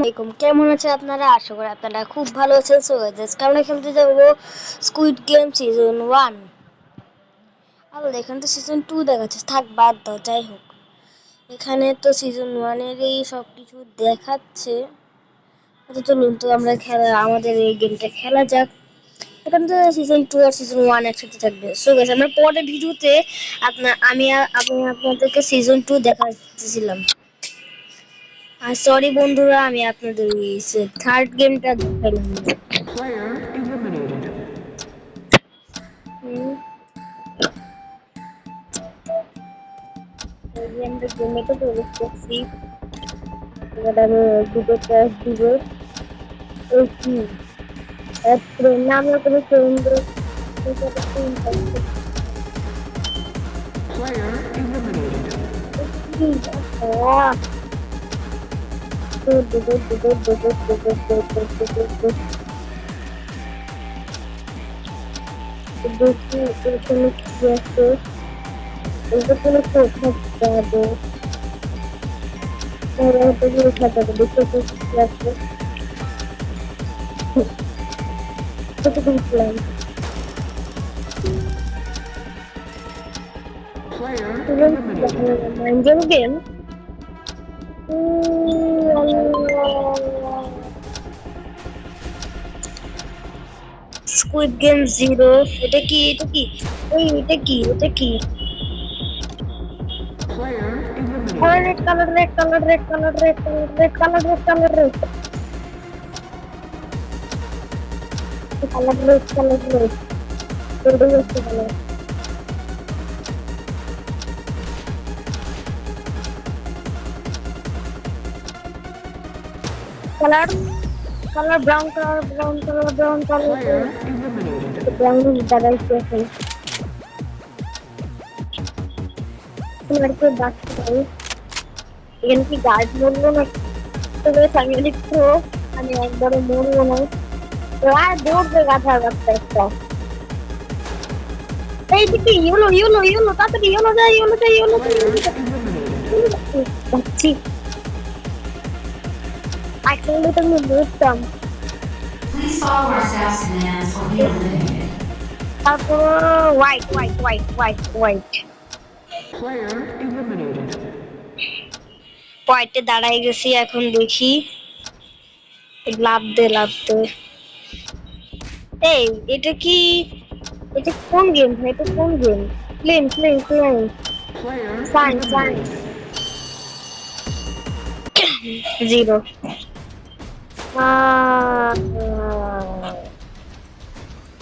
আসসালামাইকুম, কেমন আছেন আপনারা? আশা করি আপনারা খুব ভালো আছেন। সো গাইস, আমরা খেলতে যাব স্কুইড গেম সিজন 1। আর এখানে তো সিজন 2 দেখাচ্ছে, থাক বাদ দাও, যাই হোক। এখানে তো সিজন 1 এরই সবকিছু দেখাচ্ছে। আচ্ছা চলুন তো আমরা আমাদের এই গেমটা খেলা যাক। এখানে তো সিজন 2 আর সিজন 1 একসাথে থাকবে। সো গাইস, আমরা পরের ভিডিওতে আমি আপনাদেরকে সিজন 2 দেখাচ্ছিলাম। আর সরি বন্ধুরা, আমি আপনাদের থার্ড গেমটা দেখাইলাম। Player eliminated. আমরা গেমে তো প্রবেশ করছি। এবার আমি দুটো ক্যাশ দিব। ওই কি নাম কোনো সুন্দর Player eliminated. দেখি এখানে কি আছে। এটা কোনো কোথাও যাবে খাতাটা দেখতে কি আছে। কত দেখলাম Player eliminated. Game squid game 0। এটা কি এটা কি Player red eliminated. Colour red colour red colour red colour red colour red colour red colour red colour red red হচ্ছে colour colour brown colour brown colour brown colour Player eliminated. Brown দাঁড়াইছে এখন তোমাকে ডাকতে পারি। এখানে কি guard মরলো না? তবে আমি একটু আমি একবারে মরবো না। তো আর দৌড়বে গাধার বাচ্চা একটা। এইদিকে ইউলো ইউলো ইউলো তাড়াতাড়ি ইউলো যায় ইউলো যায় ইউলো Player eliminated. যাচ্ছি। আসলে তো আমি বুঝতাম। Please follow our staff's commands or be eliminated. তারপর white white white white white Player eliminated. হোয়াইটে দাঁড়াই গেছি। এখন দেখি লাভ দে লাভ দে। এই এটা কোন গেম ভাই? এটা কোন game? Plane plane plane Player sign sign eliminated. 0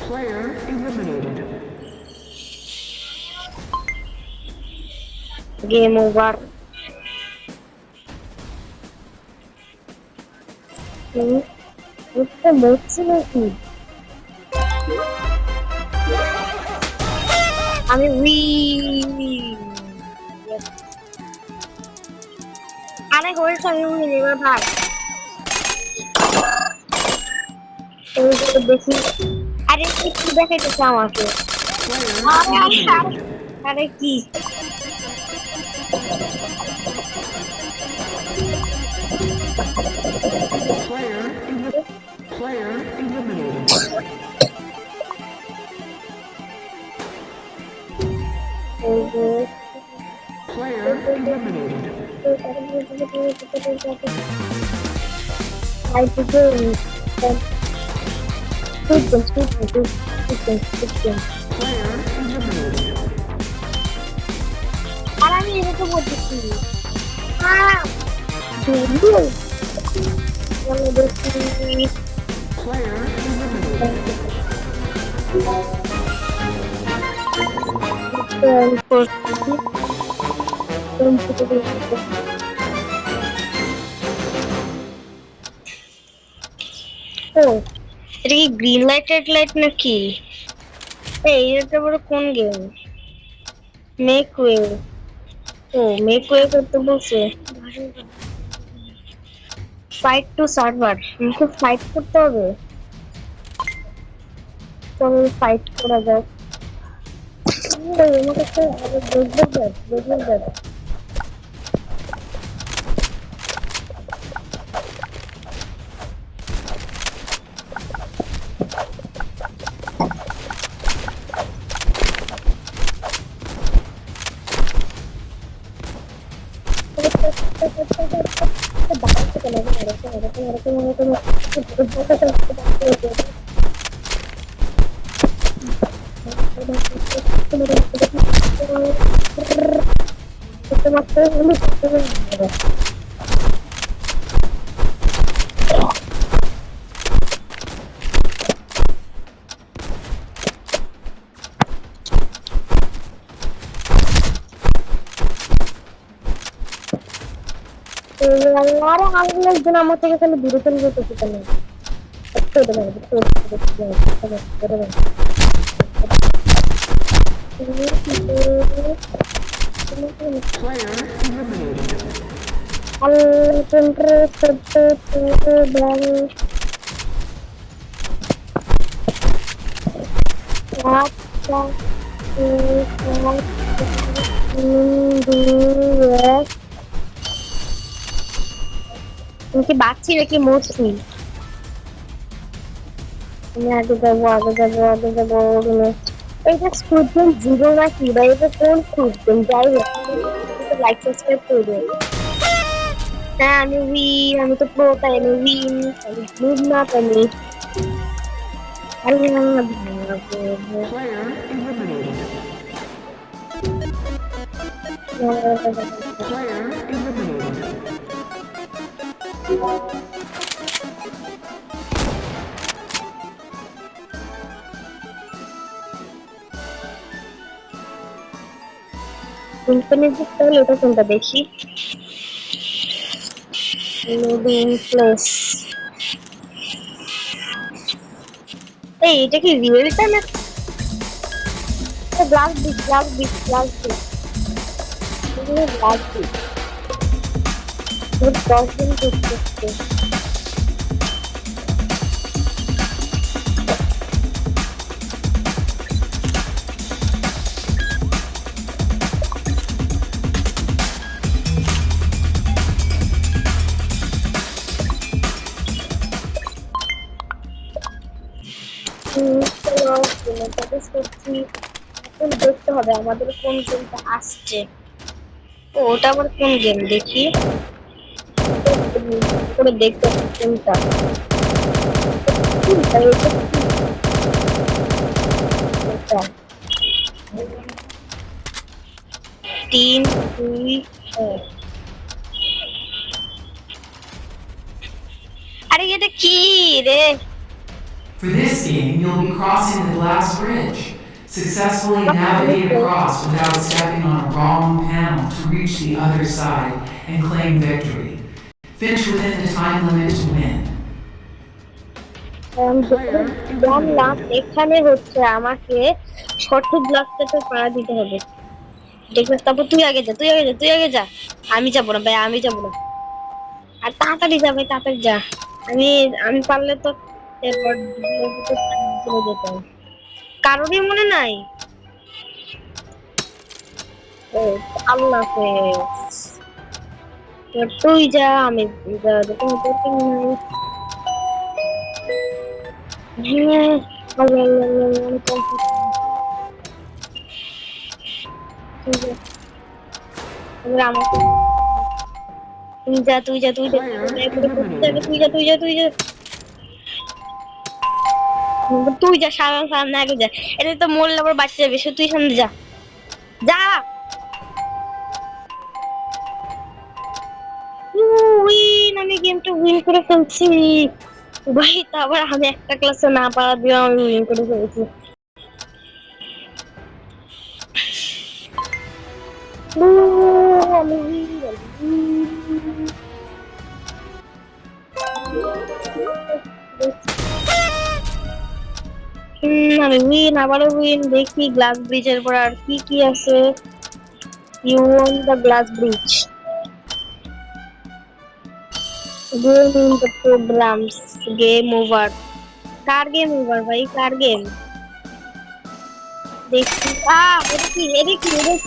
Player eliminated. Game over. এটা মরছে নাকি? আমি আরে হয়েছে আমি উইন এবার ভাই। দেখি আরে কি দেখাইতেছে আমাকে? Player আরে আরে eliminated. আরে কি Player eliminated. Player eliminated. I to do good Player eliminated. আর আমি এরকম বলতেছি Player এটা কি গ্রিন লাইট রেড লাইট নাকি? এই এটা বড় কোন গেম? Make way. ও মেক ওয়ে করতে বলছে। Fight to server. আমাকে ফাইট করতে হবে। চলো ফাইট করা যাক। আমার কাছে আরে আমি একজন আমার থেকে খালি দূরে চলে যেতেছি কেন? Player eliminated. তুমি কি বাচ্চি নাকি মরছি? আমি আগে যাবো রুমে। এইটা স্কুড গেম জিরো নাকি বা এটা কোন স্কুড গেম? যাই হোক লাইক সাবস্ক্রাইব করবে। হ্যাঁ আমি উইন, আমি তো প্রো তাই আমি উইন, আমি গ্লুব না আমি আরে Player eliminated. Player eliminated. Infinity তাহলে এটা কোনটা দেখি? Loading plus. এই এটা কি রিয়েল টাইম? গ্লাস বিট এগুলো গ্লাস বিট 10 দিন করতে। এখন দেখতে হবে আমাদের কোন গেমটা আসছে। ও ওটা আবার কোন গেম দেখি করে দেখতে হবে কোনটা। তিন দুই আরে এটা কি রে? For this game, you'll be crossing the glass bridge. Successfully navigate across without stepping on a wrong panel to reach the other side and claim victory. Finish within the time limit to win. জানলাম এখানে হচ্ছে আমাকে সঠিক ব্লকটাতে পাড়া দিতে হবে। দেখবে তারপর তুই আগে যা আমি যাবো না ভাই, আমি যাবো না। আর তাড়াতাড়ি যা ভাই, তাড়াতাড়ি যা। আমি পারলে তো এরপর চলে যেতাম। কারোরই মনে নাই। ও আল্লাহ হাফেজ। তুই যা, আমি যা, কোনো দরকার নেই। হ্যাঁ আমাকে তুই যা তুই যা তুই যা তুই যা তুই যা সামনে আগে যা। এটা তো মরলে আবার বাঁচতে যাবে, তুই সামনে যা যা। উইন, আমি গেমটা উইন করে ফেলছি ভাই। তারপর আমি একটা ক্লাসে না পারা দিয়ে আমি উইন করে ফেলছি। আমি আমি উইন, আবারও উইন। দেখি গ্লাস ব্রিজের পর আর কি কি আছে। You own the glass bridge. Game in the programs, game over. কার গেম ওভার ভাই, কার গেম? দেখি এটা কি ভাই,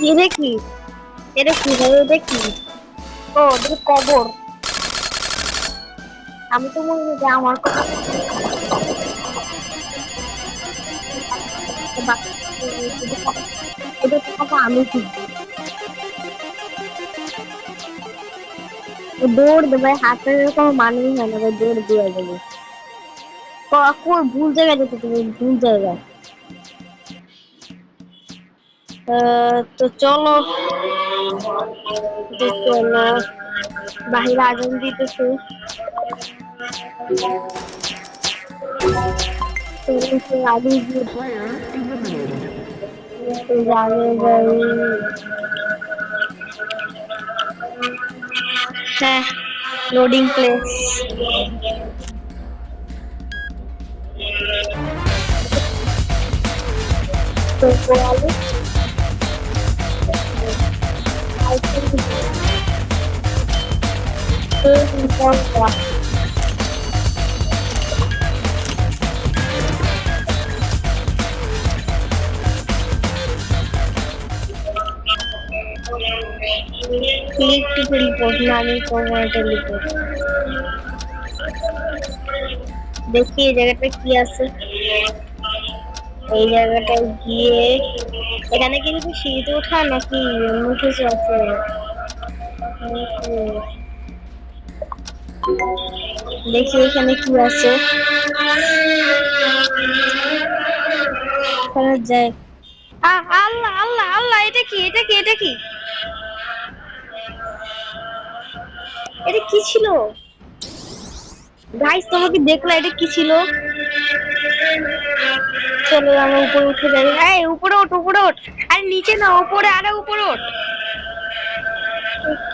এটা কি? ও এটা কবর। আমি তো মনে হয় যে আমার কথা এটা তো কথা আমি কি দৌড় দে ভাই, হাতের কোনো মানেই হয় না ভাই, দৌড় দিয়ে যাবে। কখন ভুল জায়গায় যেতে, তুমি ভুল জায়গায়। তো চলো, বাহিরে আগুন দিতেছে। আগুন দিয়ে Player eliminated. জাগে যাই। হ্যাঁ, লোডিং প্লেস। তো পোয়ালে ক্লিক টু টেলিপোর্ট, না আমি তোমার টেলিপোর্ট। দেখি এই জায়গাটা কি আছে। এই জায়গাটায় গিয়ে এখানে কিন্তু সিঁড়িতে ওঠা নাকি অন্য কিছু আছে? দেখি এখানে কি আছে। এখানে যাই। আল্লাহ আল্লাহ আল্লাহ, এটা কি, এটা কি, এটা কি, এটা কি ছিল? গাইস তোমরা কি দেখলা এটা কি ছিল? চলো আমরা উপরে উঠে যাই। এই উপরে ওঠ, উপরে ওঠ। আরে নিচে না, উপরে, আরে উপরে ওঠ।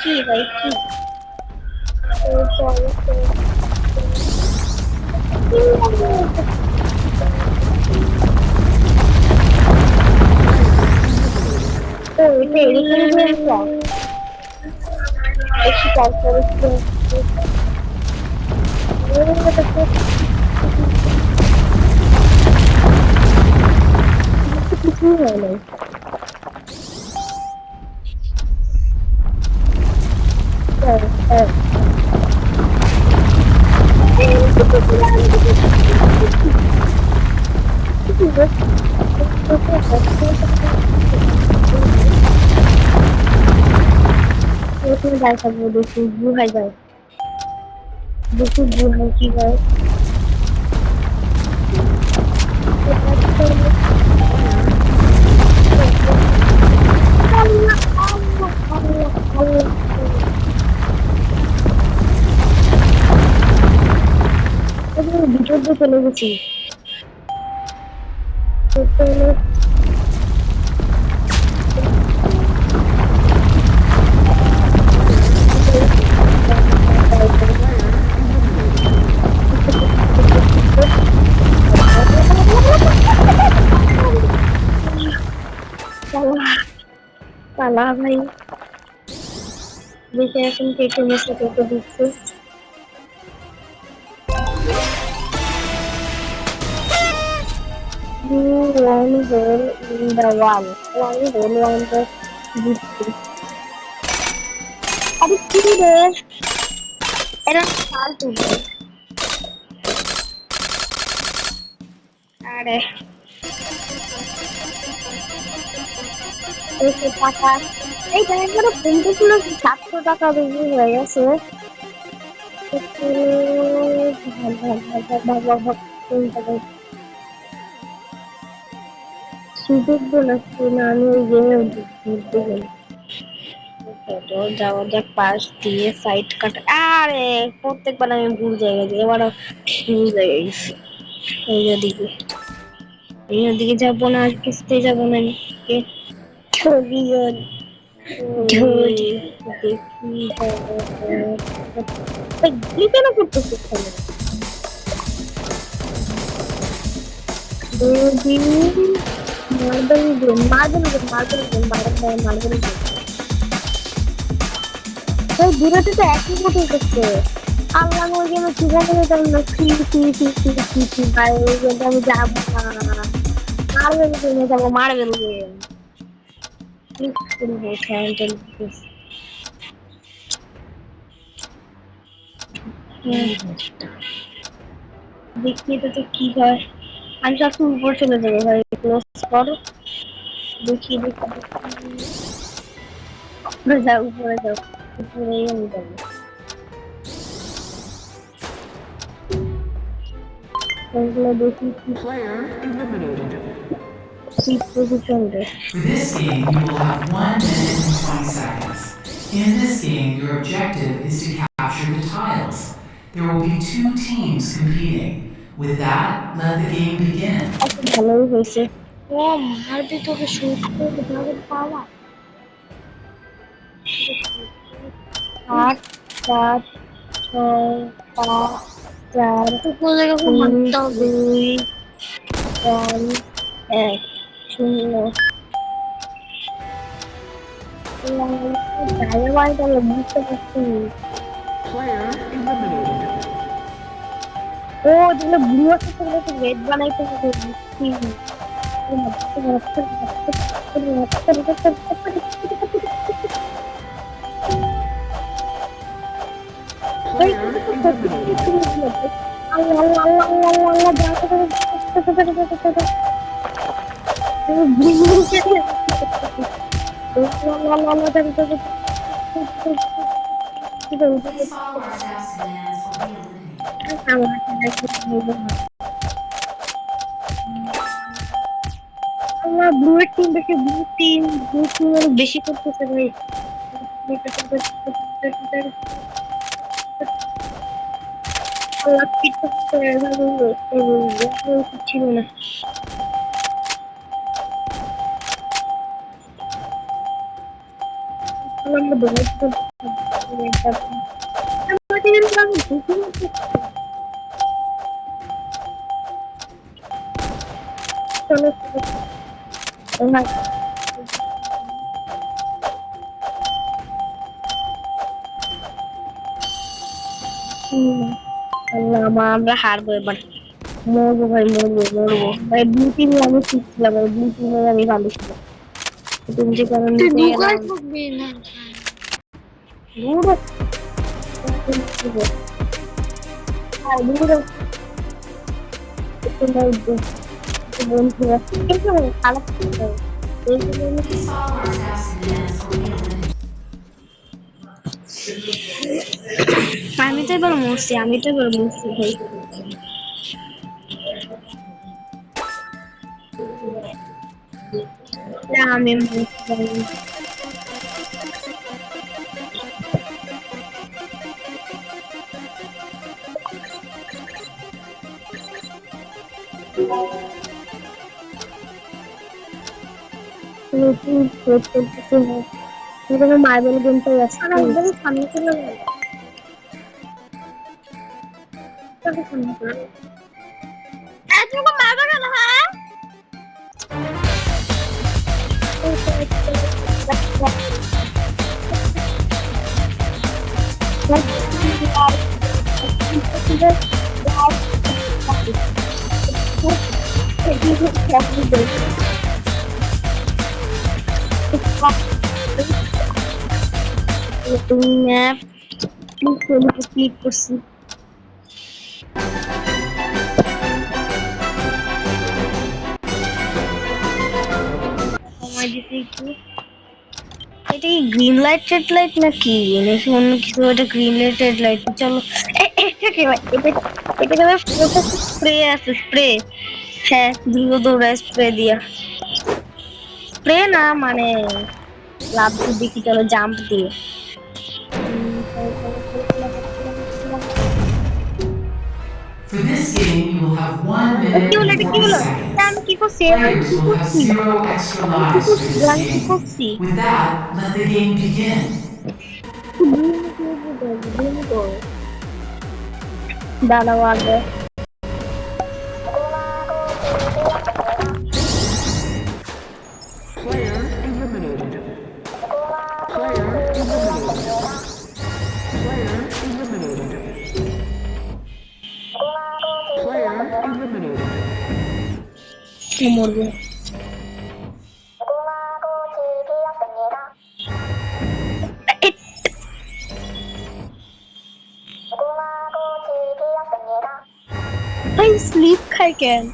কি ভাই কি? চলো তো এটা এরকম একটু তারপরে কিছু হয় না। যাই থাকবো, দেখি গুহায় যাই, দেখি গুহায় কি হয়। ভিতর দিয়ে চলে গেছি। পালা ভাই, দেখে এখন কেটে মেশে কেটে দিচ্ছে। One hole in the wall. One hole on the ভিত্তি। আরে কি রে, এটা ফালতু রে। আরে টাকা এই টাকাগুলো কমতে ছিল, 700 টাকা বেশি হয়ে গেছে। সুযোগ বলেছি না, আমি ওই গেমে ঘুরতে গেলাম। যাওয়া যাক পাশ দিয়ে সাইড কাটা। আরে প্রত্যেকবার আমি ভুল জায়গায় যাই, এবারও ভুল জায়গায় গেছি। এই দিকে, এই দিকে যাবো না, আর কিছুতে যাবো না। ছবি ঝুড়ি দেখি কেন করতেছে এখানে? Marble game, marble game, marble game, marble marble game. ওই দূরেতে তো একই মতো করছে। আল্লাহ ওই গেমে ঠিকানা যেতাম না, ভাই ওই গেমটা আমি যাবো না। মার্বেল গেমে যাবো, মার্বেল গেম। দেখি এটাতে কি হয়। আমি সব উপর চলে যাবো ভাই, ক্লোজ করো। দেখি দেখি উপরে যাও, উপরে যাও, উপরেই আমি যাবো। এগুলো দেখি Player eliminated. কি পজিশন রে। For this game, you will have 1 minute and 20 seconds. In this game, your objective is to capture the tiles. There will be 2 teams competing. With that, let the game begin. আচ্ছা, ভালোই হয়েছে। ও মারবি তোকে shoot করে ভালো পাওয়া। 8 7 6 5 4 3 2 1 1 0 ধারাবাহিকটা বুঝতে পারছি। Player eliminated. ও যেগুলো ব্লু আছে সেগুলো তো রেড বানাইতে হবে বুঝছি। Player eliminated. Allah Allah Allah Allah Allah Please follow our staff's commands or be eliminated. আমার ব্লু টিম বেশি ব্লু টিম বেশি করতেছে ভাই। আল্লাহ পিট করতে ছিল না। আমরা বলে আমরা হারবো এবার। মরবো ভাই, মরবো ভাই। ব্লু টিমে আমি ঠিক ছিলাম, ব্লু টিমে আমি ভালো ছিলাম। তুমি যে কারণে খারাপ Please follow our staff's commands or be eliminated. আমি তো এবার মরছি ভাই। না আমি মরছি ভাই। মার্বেল গেমটাই আছে একদম সামনে চলে গেল। মারবে কেন? হ্যাঁ ক্লিক করছি। এটা কি গ্রিন লাইট রেড লাইট নাকি অন্য কিছু? এটা গ্রিন লাইট রেড লাইট। চলো এটা স্প্রে আছে, স্প্রে। হ্যাঁ দ্রুত দৌড়ায় স্প্রে দিয়া। স্প্রে না মানে লাভ দেখি, চলো জাম্প দিয়ে। For this game, you will have 1 minute কি হলো? and এটা কি 40 হলো? seconds. আমি কি করছি? Players will have 0 extra lives for this game. With that, let the game begin. দাঁড়াও আগে। Player eliminated. Player eliminated. Player eliminated. Player eliminated. মরবে। স্লিপ খাই কেন?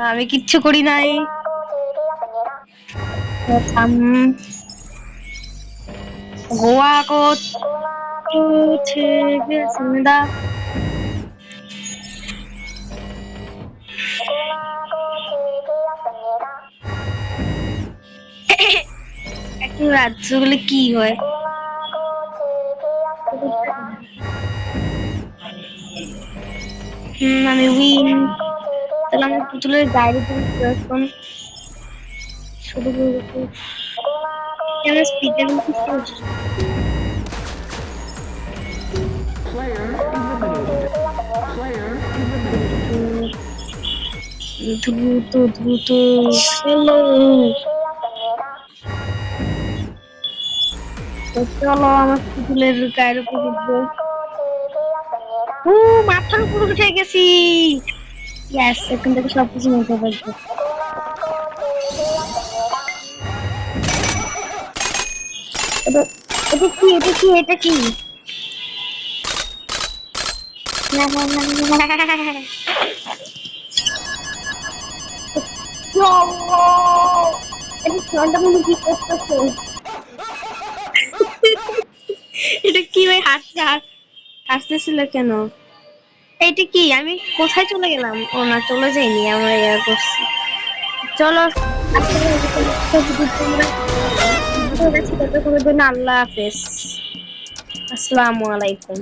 আমি কিচ্ছু করি নাই। গোয়া को कुछ जिंदा এখন রাজ্যগুলো কি হয়? আমি উইন। তাহলে আমি পুতুলের গাড়ি এখন শুরু করবো। কেন স্পিডে Player eliminated. Player eliminated. দ্রুত দ্রুত চলো চলো আমার পুতুলের গায়ের উপর উঠবো। মাথার উপর উঠে গেছি। ইয়াস, এখন থেকে সবকিছু নিতে পারবো। এটা এটা কি এটা কি এটা কি? এটা ফ্রন্টটা মনে কি করতেছে? এটা কি ভাই হাসতেছিল কেন? এইটা কি? আমি কোথায় চলে গেলাম? ও না, চলে যাইনি, আমরা ইয়া করছি। চলো আল্লাহ হাফেজ, আসসালামু আলাইকুম।